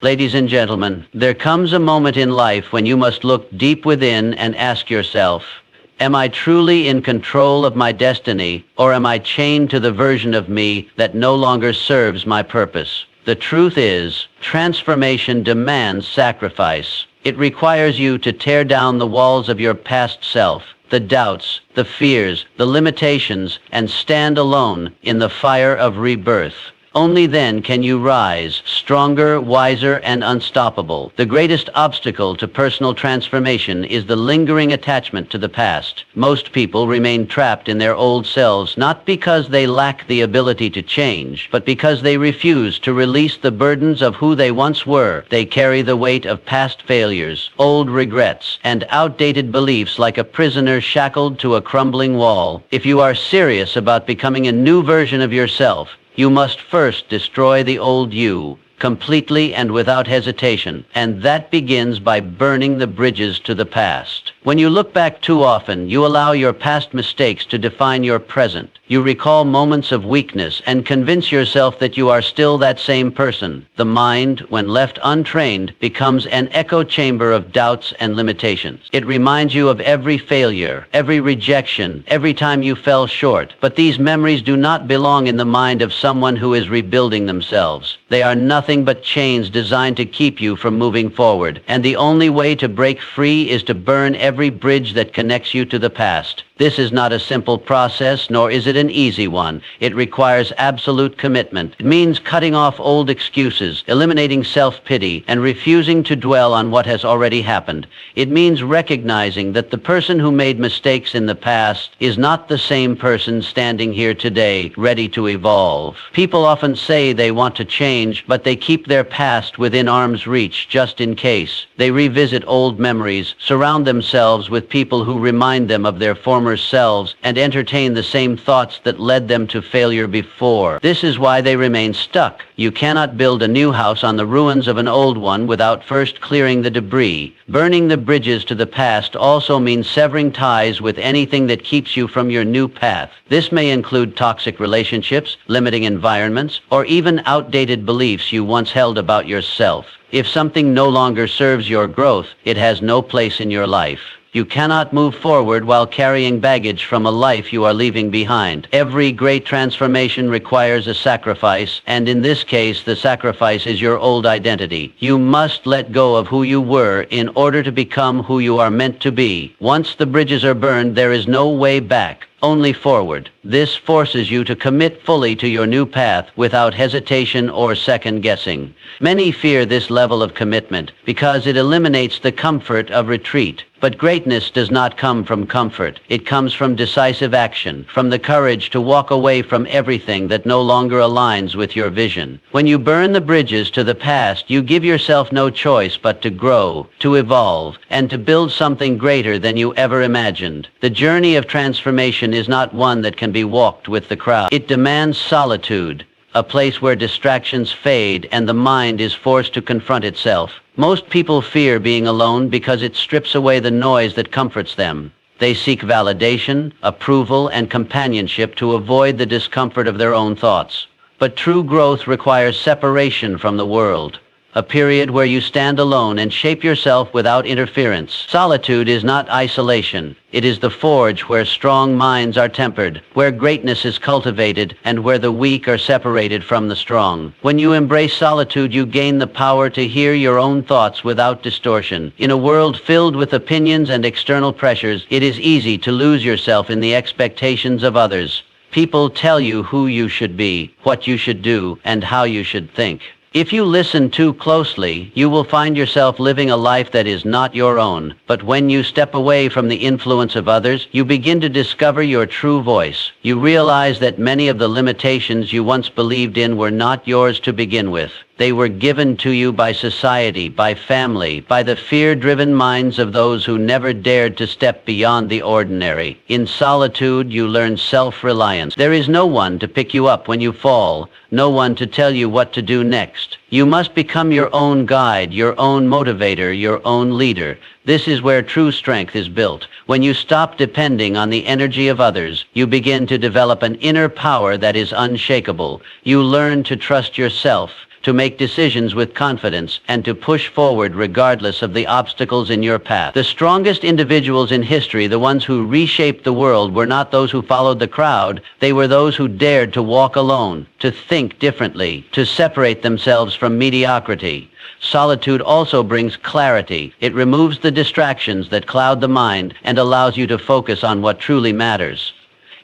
Ladies and gentlemen, there comes a moment in life when you must look deep within and ask yourself, am I truly in control of my destiny, or am I chained to the version of me that no longer serves my purpose? The truth is, transformation demands sacrifice. It requires you to tear down the walls of your past self, the doubts, the fears, the limitations, and stand alone in the fire of rebirth. Only then can you rise, stronger, wiser, and unstoppable. The greatest obstacle to personal transformation is the lingering attachment to the past. Most people remain trapped in their old selves not because they lack the ability to change, but because they refuse to release the burdens of who they once were. They carry the weight of past failures, old regrets, and outdated beliefs like a prisoner shackled to a crumbling wall. If you are serious about becoming a new version of yourself, you must first destroy the old you, completely and without hesitation, and that begins by burning the bridges to the past. When you look back too often, you allow your past mistakes to define your present. You recall moments of weakness and convince yourself that you are still that same person. The mind, when left untrained, becomes an echo chamber of doubts and limitations. It reminds you of every failure, every rejection, every time you fell short. But these memories do not belong in the mind of someone who is rebuilding themselves. They are nothing but chains designed to keep you from moving forward. And the only way to break free is to burn every bridge that connects you to the past. This is not a simple process, nor is it an easy one. It requires absolute commitment. It means cutting off old excuses, eliminating self-pity, and refusing to dwell on what has already happened. It means recognizing that the person who made mistakes in the past is not the same person standing here today, ready to evolve. People often say they want to change, but they keep their past within arm's reach just in case. They revisit old memories, surround themselves with people who remind them of their former selves, and entertain the same thoughts that led them to failure before. This is why they remain stuck. You cannot build a new house on the ruins of an old one without first clearing the debris. Burning the bridges to the past also means severing ties with anything that keeps you from your new path. This may include toxic relationships, limiting environments, or even outdated beliefs you once held about yourself. If something no longer serves your growth, it has no place in your life. You cannot move forward while carrying baggage from a life you are leaving behind. Every great transformation requires a sacrifice, and in this case, the sacrifice is your old identity. You must let go of who you were in order to become who you are meant to be. Once the bridges are burned, there is no way back. Only forward. This forces you to commit fully to your new path without hesitation or second guessing. Many fear this level of commitment because it eliminates the comfort of retreat. But greatness does not come from comfort. It comes from decisive action, from the courage to walk away from everything that no longer aligns with your vision. When you burn the bridges to the past, you give yourself no choice but to grow, to evolve, and to build something greater than you ever imagined. The journey of transformation is not one that can be walked with the crowd. It demands solitude, a place where distractions fade and the mind is forced to confront itself. Most people fear being alone because it strips away the noise that comforts them. They seek validation, approval, and companionship to avoid the discomfort of their own thoughts. But true growth requires separation from the world, a period where you stand alone and shape yourself without interference. Solitude is not isolation. It is the forge where strong minds are tempered, where greatness is cultivated, and where the weak are separated from the strong. When you embrace solitude, you gain the power to hear your own thoughts without distortion. In a world filled with opinions and external pressures, it is easy to lose yourself in the expectations of others. People tell you who you should be, what you should do, and how you should think. If you listen too closely, you will find yourself living a life that is not your own. But when you step away from the influence of others, you begin to discover your true voice. You realize that many of the limitations you once believed in were not yours to begin with. They were given to you by society, by family, by the fear-driven minds of those who never dared to step beyond the ordinary. In solitude, you learn self-reliance. There is no one to pick you up when you fall, no one to tell you what to do next. You must become your own guide, your own motivator, your own leader. This is where true strength is built. When you stop depending on the energy of others, you begin to develop an inner power that is unshakable. You learn to trust yourself, to to make decisions with confidence, and to push forward regardless of the obstacles in your path. The strongest individuals in history, the ones who reshaped the world, were not those who followed the crowd. They were those who dared to walk alone, to think differently, to separate themselves from mediocrity. Solitude also brings clarity. It removes the distractions that cloud the mind and allows you to focus on what truly matters.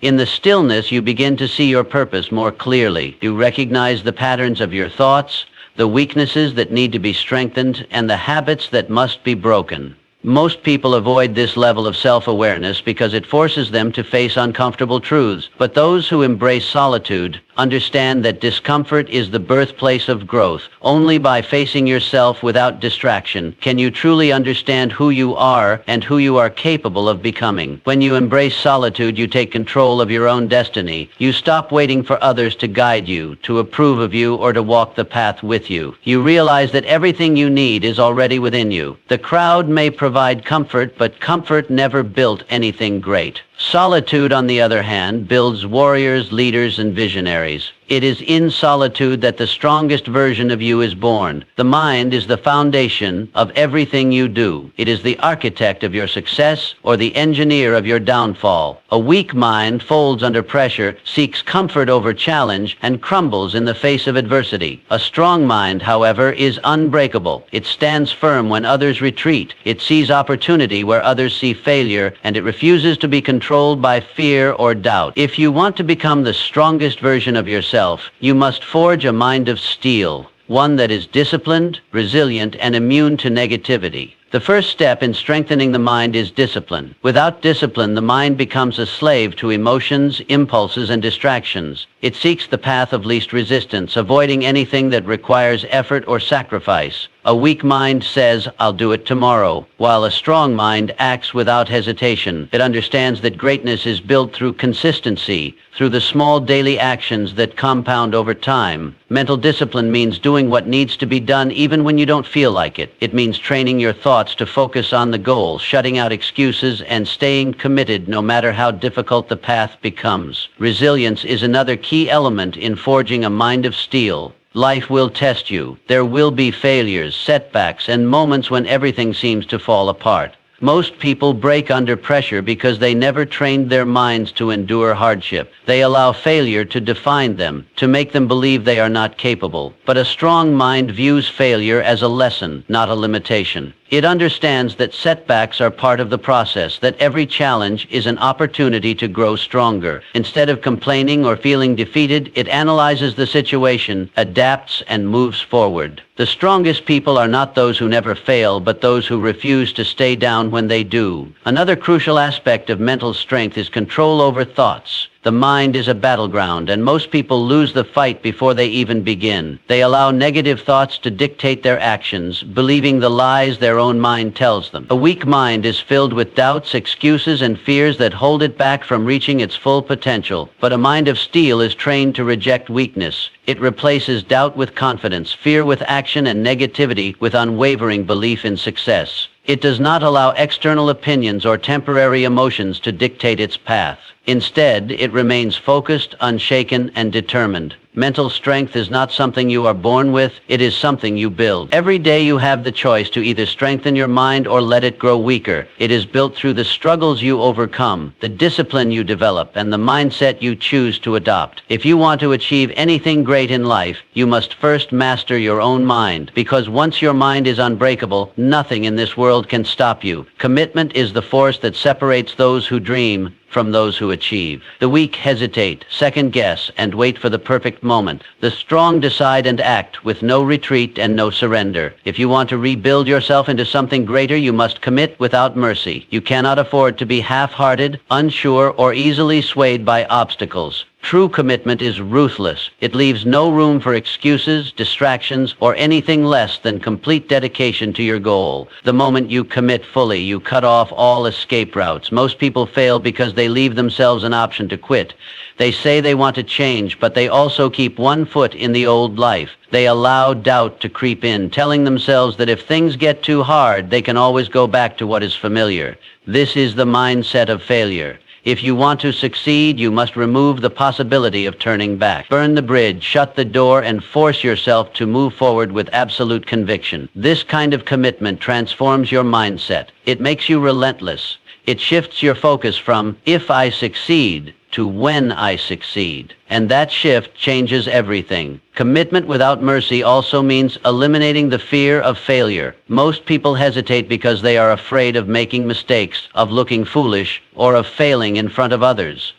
In the stillness, you begin to see your purpose more clearly. You recognize the patterns of your thoughts, the weaknesses that need to be strengthened, and the habits that must be broken. Most people avoid this level of self-awareness because it forces them to face uncomfortable truths. But those who embrace solitude understand that discomfort is the birthplace of growth. Only by facing yourself without distraction can you truly understand who you are and who you are capable of becoming. When you embrace solitude, you take control of your own destiny. You stop waiting for others to guide you, to approve of you, or to walk the path with you. You realize that everything you need is already within you. The crowd may provide comfort, but comfort never built anything great. Solitude, on the other hand, builds warriors, leaders, and visionaries. It is in solitude that the strongest version of you is born. The mind is the foundation of everything you do. It is the architect of your success or the engineer of your downfall. A weak mind folds under pressure, seeks comfort over challenge, and crumbles in the face of adversity. A strong mind, however, is unbreakable. It stands firm when others retreat. It sees opportunity where others see failure, and it refuses to be controlled by fear or doubt. If you want to become the strongest version of yourself, you must forge a mind of steel, one that is disciplined, resilient, and immune to negativity. The first step in strengthening the mind is discipline. Without discipline, the mind becomes a slave to emotions, impulses, and distractions. It seeks the path of least resistance, avoiding anything that requires effort or sacrifice. A weak mind says, "I'll do it tomorrow," while a strong mind acts without hesitation. It understands that greatness is built through consistency, through the small daily actions that compound over time. Mental discipline means doing what needs to be done even when you don't feel like it. It means training your thoughts to focus on the goal, shutting out excuses, and staying committed no matter how difficult the path becomes. Resilience is another key element in forging a mind of steel. Life will test you. There will be failures, setbacks, and moments when everything seems to fall apart. Most people break under pressure because they never trained their minds to endure hardship. They allow failure to define them, to make them believe they are not capable. But a strong mind views failure as a lesson, not a limitation. It understands that setbacks are part of the process, that every challenge is an opportunity to grow stronger. Instead of complaining or feeling defeated, it analyzes the situation, adapts, and moves forward. The strongest people are not those who never fail, but those who refuse to stay down when they do. Another crucial aspect of mental strength is control over thoughts. The mind is a battleground, and most people lose the fight before they even begin. They allow negative thoughts to dictate their actions, believing the lies their own mind tells them. A weak mind is filled with doubts, excuses, and fears that hold it back from reaching its full potential. But a mind of steel is trained to reject weakness. It replaces doubt with confidence, fear with action, and negativity with unwavering belief in success. It does not allow external opinions or temporary emotions to dictate its path. Instead, it remains focused, unshaken, and determined. Mental strength is not something you are born with, it is something you build. Every day you have the choice to either strengthen your mind or let it grow weaker. It is built through the struggles you overcome, the discipline you develop, and the mindset you choose to adopt. If you want to achieve anything great in life, you must first master your own mind, because once your mind is unbreakable, nothing in this world can stop you. Commitment is the force that separates those who dream from those who achieve. The weak hesitate, second guess, and wait for the perfect moment. The strong decide and act with no retreat and no surrender. If you want to rebuild yourself into something greater, you must commit without mercy. You cannot afford to be half-hearted, unsure, or easily swayed by obstacles. True commitment is ruthless. It leaves no room for excuses, distractions, or anything less than complete dedication to your goal. The moment you commit fully, you cut off all escape routes. Most people fail because they leave themselves an option to quit. They say they want to change, but they also keep one foot in the old life. They allow doubt to creep in, telling themselves that if things get too hard, they can always go back to what is familiar. This is the mindset of failure. If you want to succeed, you must remove the possibility of turning back. Burn the bridge, shut the door, and force yourself to move forward with absolute conviction. This kind of commitment transforms your mindset. It makes you relentless. It shifts your focus from "if I succeed" to "when I succeed." And that shift changes everything. Commitment without mercy also means eliminating the fear of failure. Most people hesitate because they are afraid of making mistakes, of looking foolish, or of failing in front of others.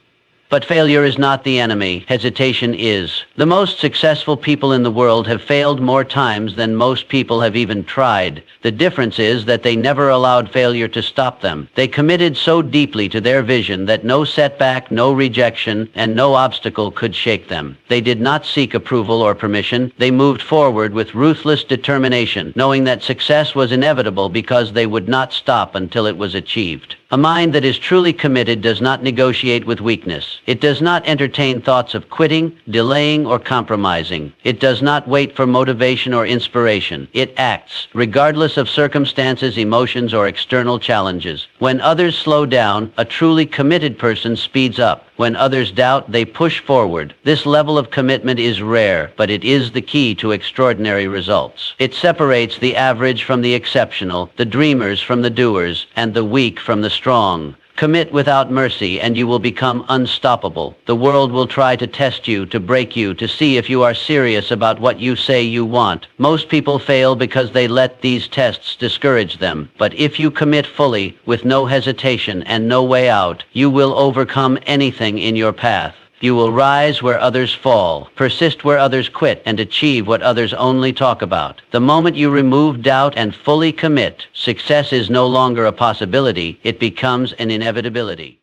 But failure is not the enemy. Hesitation is. The most successful people in the world have failed more times than most people have even tried. The difference is that they never allowed failure to stop them. They committed so deeply to their vision that no setback, no rejection, and no obstacle could shake them. They did not seek approval or permission. They moved forward with ruthless determination, knowing that success was inevitable because they would not stop until it was achieved. A mind that is truly committed does not negotiate with weakness. It does not entertain thoughts of quitting, delaying, or compromising. It does not wait for motivation or inspiration. It acts, regardless of circumstances, emotions, or external challenges. When others slow down, a truly committed person speeds up. When others doubt, they push forward. This level of commitment is rare, but it is the key to extraordinary results. It separates the average from the exceptional, the dreamers from the doers, and the weak from the strong. Commit without mercy and you will become unstoppable. The world will try to test you, to break you, to see if you are serious about what you say you want. Most people fail because they let these tests discourage them. But if you commit fully, with no hesitation and no way out, you will overcome anything in your path. You will rise where others fall, persist where others quit, and achieve what others only talk about. The moment you remove doubt and fully commit, success is no longer a possibility, it becomes an inevitability.